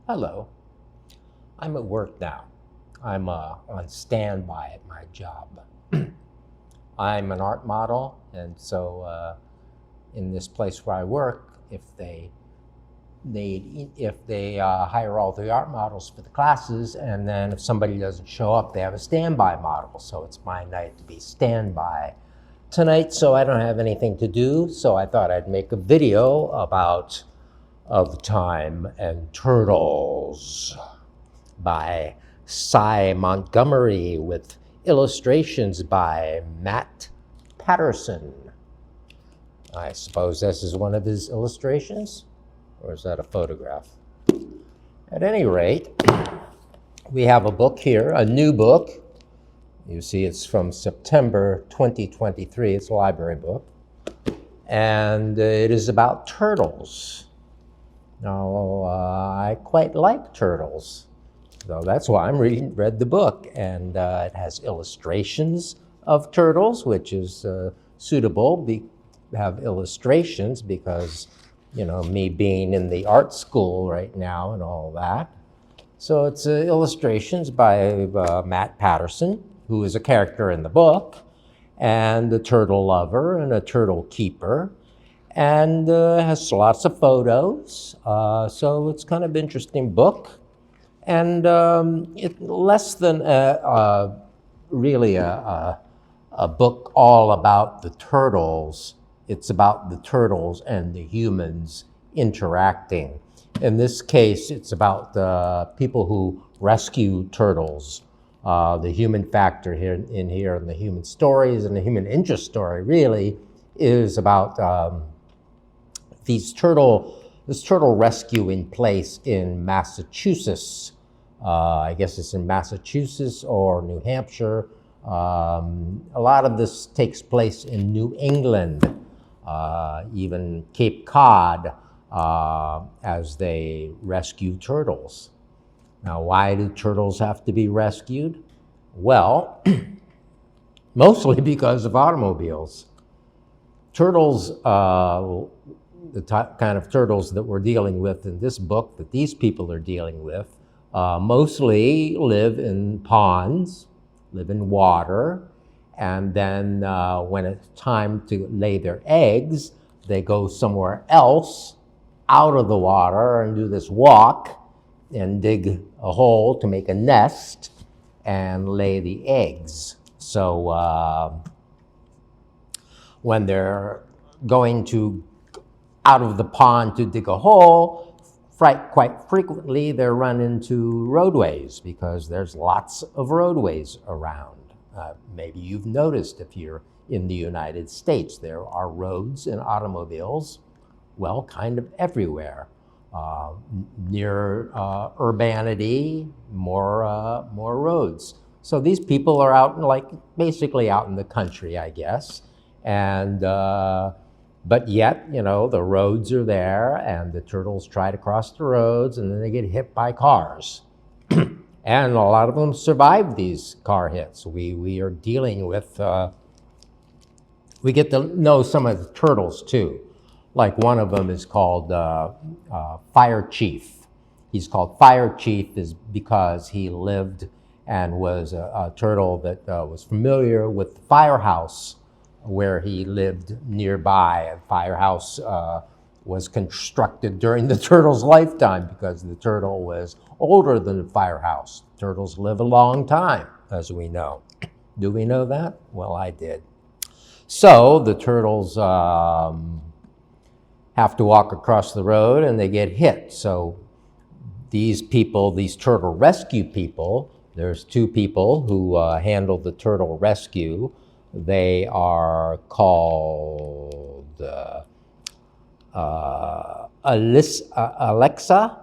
Hello, I'm at work now. I'm on standby at my job. I'm an art model, and so in this place where I work, if they hire all the art models for the classes, and then if somebody doesn't show up, they have a standby model. So it's my night to be standby tonight. So I don't have anything to do. So I thought I'd make a video about Of Time and Turtles by Montgomery with illustrations by Matt Patterson. I suppose this is one of his illustrations, or is that a photograph? At any rate, we have a book here, a new book. You see it's from September 2023, it's a library book, and it is about turtles. Now, I quite like turtles, so that's why I'm read the book, and it has illustrations of turtles, which is suitable. Have illustrations because, me being in the art school right now and all that. So it's illustrations by Matt Patterson, who is a character in the book, and a turtle lover and a turtle keeper. And has lots of photos, so it's kind of interesting book. And it's less than really a book all about the turtles. It's about the turtles and the humans interacting. In this case, it's about the people who rescue turtles. The human factor here and the human stories and the human interest story really is about this turtle rescue in place in Massachusetts. I guess it's in Massachusetts or New Hampshire. A lot of this takes place in New England, even Cape Cod, as they rescue turtles. Now, why do turtles have to be rescued? Well, mostly because of automobiles. Turtles, the kind of turtles that we're dealing with in this book, that these people are dealing with, mostly live in ponds, live in water, and then when it's time to lay their eggs, they go somewhere else out of the water and do this walk and dig a hole to make a nest and lay the eggs. So when they're going to out of the pond to dig a hole, quite frequently they run into roadways because there's lots of roadways around. Maybe you've noticed if you're in the United States, there are roads and automobiles, well, kind of everywhere. Near urbanity, more roads. So these people are out, basically out in the country, I guess. And but yet, the roads are there, and the turtles try to cross the roads, and then they get hit by cars. And a lot of them survive these car hits. We are dealing with, we get to know some of the turtles too. Like one of them is called Fire Chief. He's called Fire Chief is because he lived and was a turtle that was familiar with the firehouse where he lived nearby. A firehouse was constructed during the turtle's lifetime because the turtle was older than the firehouse. Turtles live a long time, as we know. Do we know that? Well, I did. So the turtles have to walk across the road and they get hit. So these people, these turtle rescue people, there's two people who handle the turtle rescue. They are called Alexa, Alexia,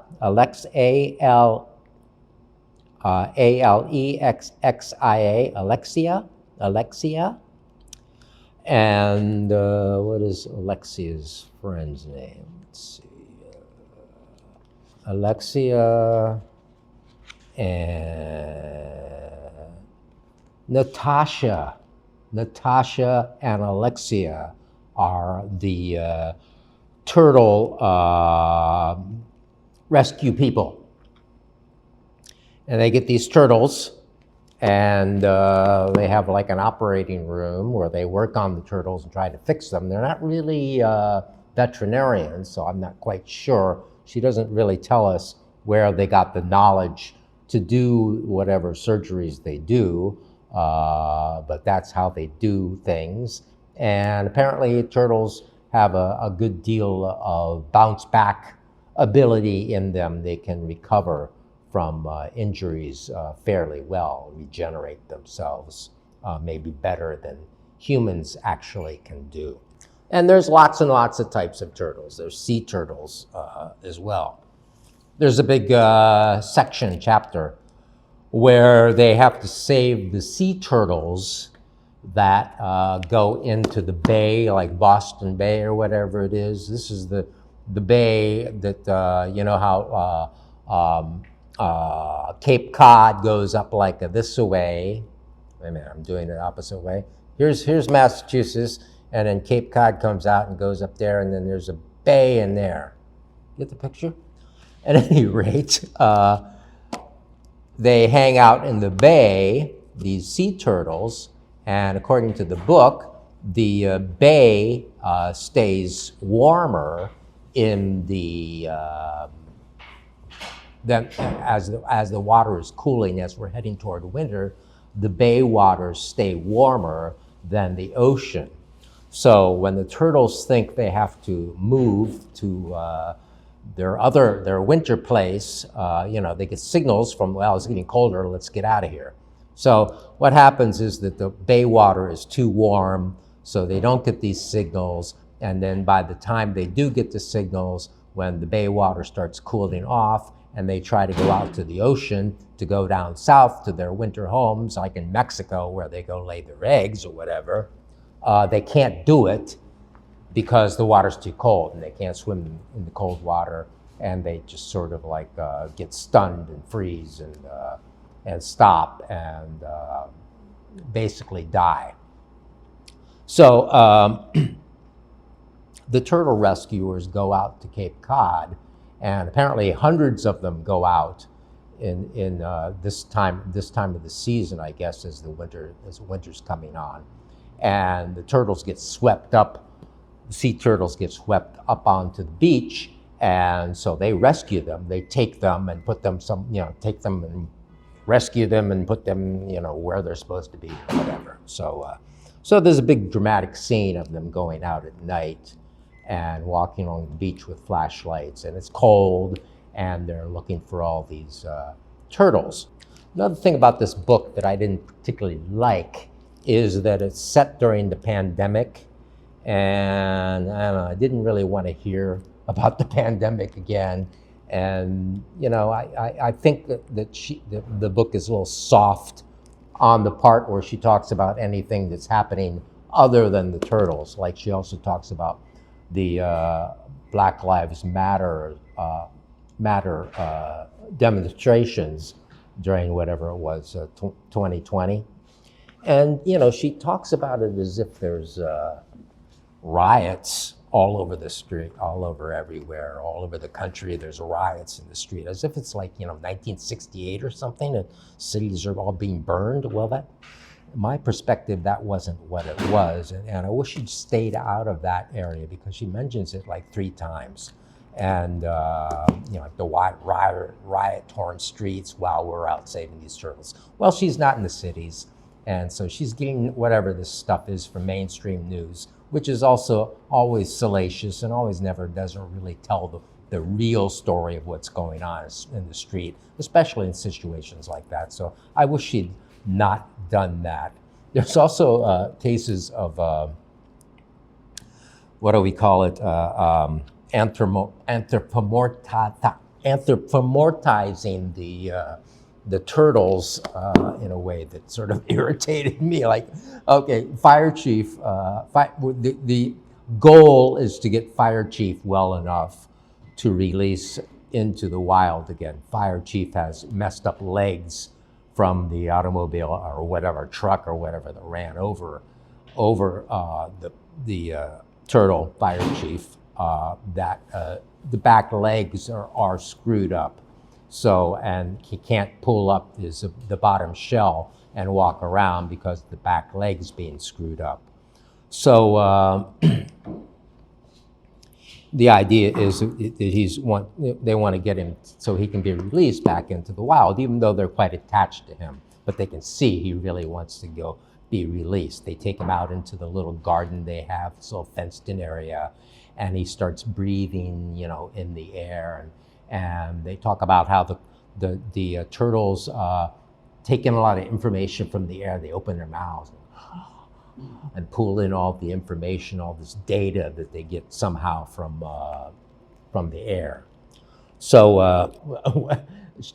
and what is Alexia's friend's name? Let's see, Alexia and Natasha. Natasha and Alexia are the turtle rescue people. And they get these turtles, and they have like an operating room where they work on the turtles and try to fix them. They're not really veterinarians, so I'm not quite sure. She doesn't really tell us where they got the knowledge to do whatever surgeries they do, but that's how they do things. And apparently turtles have a good deal of bounce back ability in them. They can recover from injuries fairly well, regenerate themselves maybe better than humans actually can do. And there's lots and lots of types of turtles. There's sea turtles as well. There's a big chapter where they have to save the sea turtles that go into the bay, like Boston Bay or whatever it is. This is the bay that, you know how Cape Cod goes up like this way. Wait a minute, I'm doing it opposite way. Here's Massachusetts, and then Cape Cod comes out and goes up there, and then there's a bay in there. Get the picture? At any rate, they hang out in the bay, these sea turtles, and according to the book, the bay stays warmer in the as the water is cooling, as we're heading toward winter, the bay waters stay warmer than the ocean. So when the turtles think they have to move to their winter place, they get signals from, well, it's getting colder, let's get out of here. So what happens is that the bay water is too warm, so they don't get these signals, and then by the time they do get the signals, when the bay water starts cooling off, and they try to go out to the ocean to go down south to their winter homes, like in Mexico, where they go lay their eggs or whatever, they can't do it because the water's too cold, and they can't swim in the cold water, and they just sort of like get stunned and freeze and stop and basically die. So the turtle rescuers go out to Cape Cod, and apparently hundreds of them go out in this time of the season, I guess, as winter's coming on, and the turtles get swept up. The sea turtles get swept up onto the beach, and so they rescue them. They take them and put them take them and rescue them and put them, where they're supposed to be or whatever. So there's a big dramatic scene of them going out at night and walking along the beach with flashlights, and it's cold, and they're looking for all these turtles. Another thing about this book that I didn't particularly like is that it's set during the pandemic, and I don't know, I didn't really want to hear about the pandemic again. And I think that the book is a little soft on the part where she talks about anything that's happening other than the turtles. Like she also talks about the Black Lives Matter demonstrations during whatever it was, 2020. And she talks about it as if there's riots all over the street, all over everywhere, all over the country. There's riots in the street, as if it's like 1968 or something, and cities are all being burned. Well, that, in my perspective, that wasn't what it was, and I wish she'd stayed out of that area, because she mentions it like 3 times, and like the riot-torn streets while we're out saving these turtles. Well, she's not in the cities, and so she's getting whatever this stuff is from mainstream news, which is also always salacious and doesn't really tell the real story of what's going on in the street, especially in situations like that. So I wish she'd not done that. There's also cases of, what do we call it, anthropomorphizing the turtles in a way that sort of irritated me. Like, okay, fire chief, the goal is to get fire chief well enough to release into the wild again. Fire chief has messed up legs from the automobile or whatever, truck or whatever that ran over the turtle fire chief, that the back legs are screwed up. So, and he can't pull up the bottom shell and walk around because the back leg's being screwed up. So the idea is that they want to get him so he can be released back into the wild, even though they're quite attached to him. But they can see he really wants to go be released. They take him out into the little garden they have, this little fenced-in area, and he starts breathing, in the air. And they talk about how the turtles take in a lot of information from the air. They open their mouths and pull in all the information, all this data that they get somehow from the air. So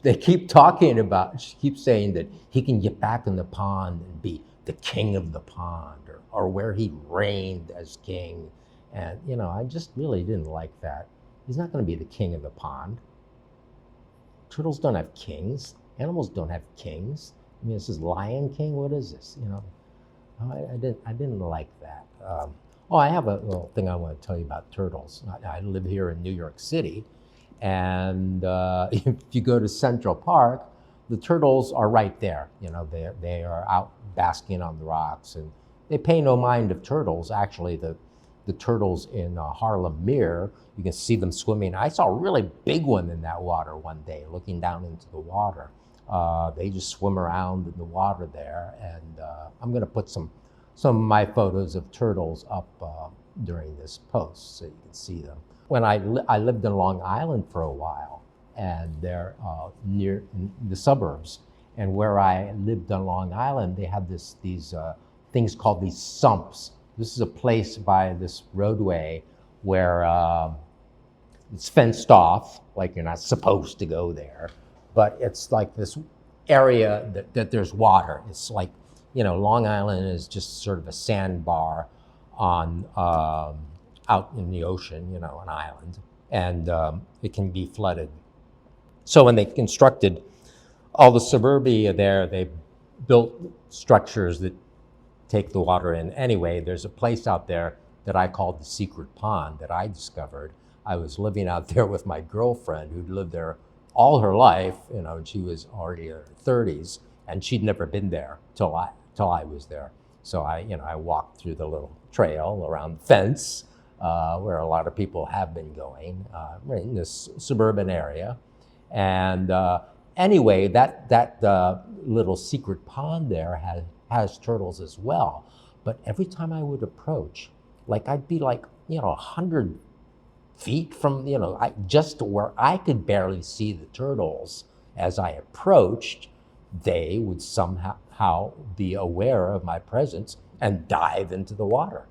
they keep talking about, she keeps saying that he can get back in the pond and be the king of the pond, or where he reigned as king. And, I just really didn't like that. He's not going to be the king of the pond. Turtles don't have kings. Animals don't have kings. I mean, this is Lion King. What is this? I didn't like that. I have a little thing I want to tell you about turtles. I live here in New York City, and if you go to Central Park, the turtles are right there. They are out basking on the rocks, and they pay no mind of turtles. Actually, the turtles in Harlem Mere, you can see them swimming. I saw a really big one in that water one day, looking down into the water. They just swim around in the water there, and I'm going to put some of my photos of turtles up during this post so you can see them. When I lived in Long Island for a while, and they're near the suburbs, and where I lived on Long Island, they had these things called these sumps. This is a place by this roadway where it's fenced off, like you're not supposed to go there, but it's like this area that there's water. It's like, Long Island is just sort of a sandbar on out in the ocean, an island, and it can be flooded. So when they constructed all the suburbia there, they built structures that take the water in. Anyway, there's a place out there that I called the secret pond that I discovered. I was living out there with my girlfriend who'd lived there all her life, and she was already in her 30s, and she'd never been there till I was there. So I walked through the little trail around the fence where a lot of people have been going in this suburban area. And anyway, that little secret pond there has turtles as well. But every time I would approach, I'd be 100 feet from, just to where I could barely see the turtles. As I approached, they would somehow be aware of my presence and dive into the water.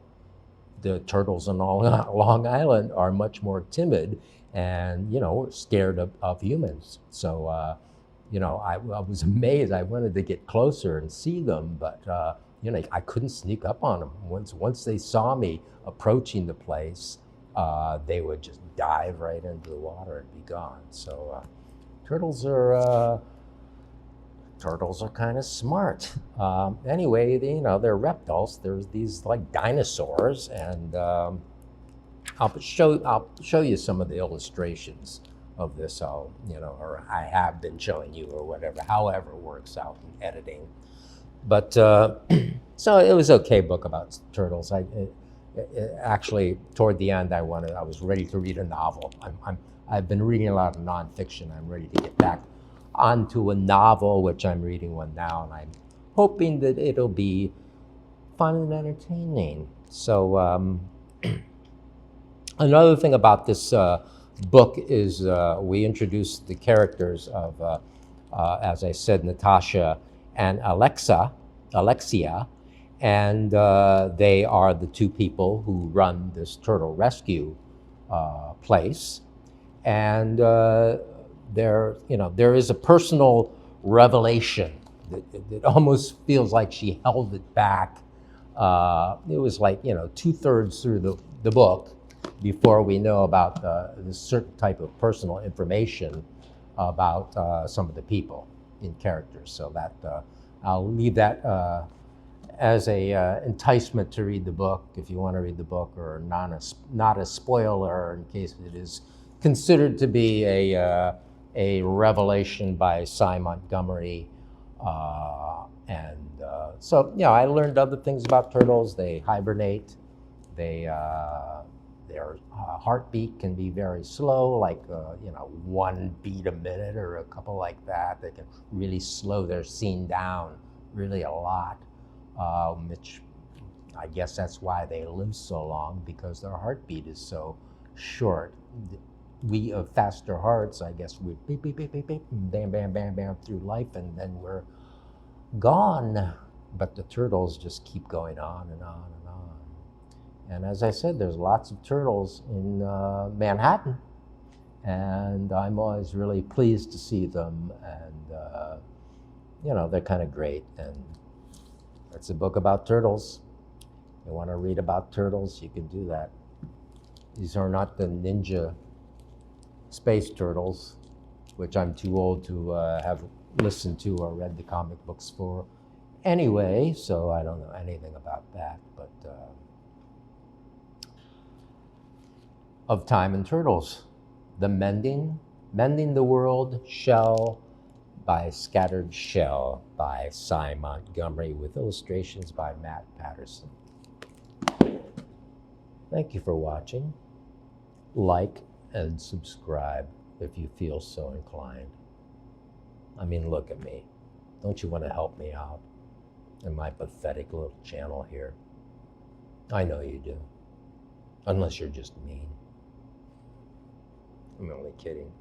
The turtles on Long Island are much more timid and, scared of humans. So, I was amazed. I wanted to get closer and see them, but, I couldn't sneak up on them. Once they saw me approaching the place, they would just dive right into the water and be gone. So turtles are kind of smart. Anyway, they're reptiles. There's these dinosaurs, and I'll show you some of the illustrations of this. Or I have been showing you, or whatever, however it works out in editing. But so it was an okay book about turtles. Actually, toward the end, I was ready to read a novel. I've been reading a lot of nonfiction. I'm ready to get back onto a novel, which I'm reading one now, and I'm hoping that it'll be fun and entertaining. So another thing about this book is we introduced the characters of, as I said, Natasha and Alexia, and they are the two people who run this turtle rescue place. And there is a personal revelation that almost feels like she held it back. It was 2/3 through the book before we know about this certain type of personal information about some of the people in characters. So that I'll leave that as a enticement to read the book if you want to read the book, or not a spoiler in case it is considered to be a a revelation by Cy Montgomery. So, you know, I learned other things about turtles. They hibernate. Their heartbeat can be very slow, like, you know, 1 beat a minute or a couple like that. They can really slow their scene down really a lot, which I guess that's why they live so long, because their heartbeat is so short. We have faster hearts, I guess we beep, beep, beep, beep, beep, bam, bam, bam, bam through life, and then we're gone. But the turtles just keep going on and on and on. And as I said, there's lots of turtles in Manhattan, and I'm always really pleased to see them. And you know, they're kind of great. And it's a book about turtles. You want to read about turtles, you can do that. These are not the ninja space turtles, which I'm too old to have listened to or read the comic books for anyway, so I don't know anything about that. But of Time and Turtles, The Mending the World Shell by Scattered Shell by Cy Montgomery, with illustrations by Matt Patterson. Thank you for watching. Like and subscribe if you feel so inclined. I mean, look at me. Don't you want to help me out in my pathetic little channel here? I know you do. Unless you're just mean. I'm only kidding.